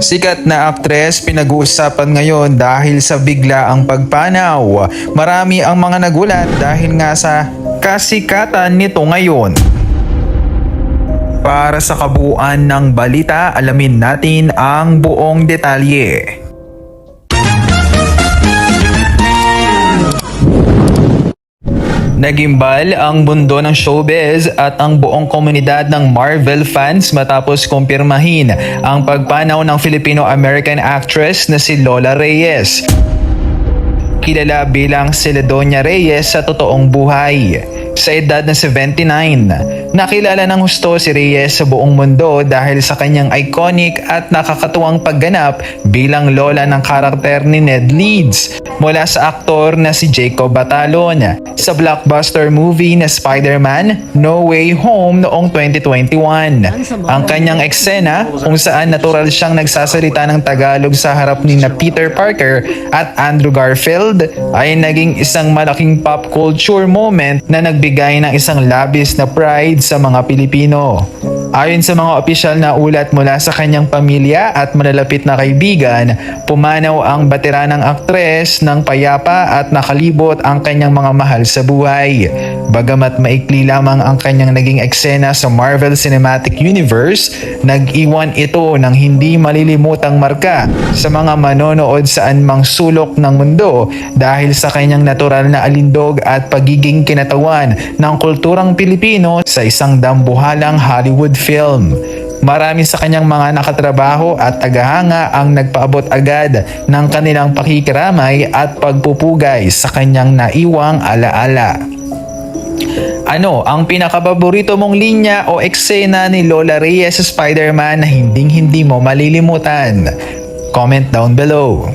Sikat na aktres pinag-uusapan ngayon dahil sa biglaang pagpanaw. Marami ang mga nagulat dahil nga sa kasikatan nito ngayon. Para sa kabuuan ng balita, alamin natin ang buong detalye. Nagimbal ang mundo ng showbiz at ang buong komunidad ng Marvel fans matapos kumpirmahin ang pagpanaw ng Filipino-American actress na si Lola Reyes. Kilala bilang Celedonja Reyes sa totoong buhay. Sa edad na 79, nakilala ng husto si Reyes sa buong mundo dahil sa kanyang iconic at nakakatuwang pagganap bilang lola ng karakter ni Ned Leeds mula sa aktor na si Jacob Batalon sa blockbuster movie na Spider-Man No Way Home noong 2021. Ang kanyang eksena kung saan natural siyang nagsasalita ng Tagalog sa harap ni na Peter Parker at Andrew Garfield ay naging isang malaking pop culture moment na nagbigay ng isang labis na pride sa mga Pilipino. Ayon sa mga opisyal na ulat mula sa kanyang pamilya at malalapit na kaibigan, pumanaw ang veteranang aktres ng payapa at nakalibot ang kanyang mga mahal sa buhay. Bagamat maikli lamang ang kanyang naging eksena sa Marvel Cinematic Universe, nag-iwan ito ng hindi malilimutang marka sa mga manonood sa anumang sulok ng mundo dahil sa kanyang natural na alindog at pagiging kinatawan ng kulturang Pilipino sa isang dambuhalang Hollywood film. Marami sa kanyang mga nakatrabaho at tagahanga ang nagpaabot agad ng kanilang pakikiramay at pagpupugay sa kanyang naiwang alaala. Ano ang pinakapaborito mong linya o eksena ni Lola Reyes sa Spider-Man na hinding-hindi mo malilimutan? Comment down below.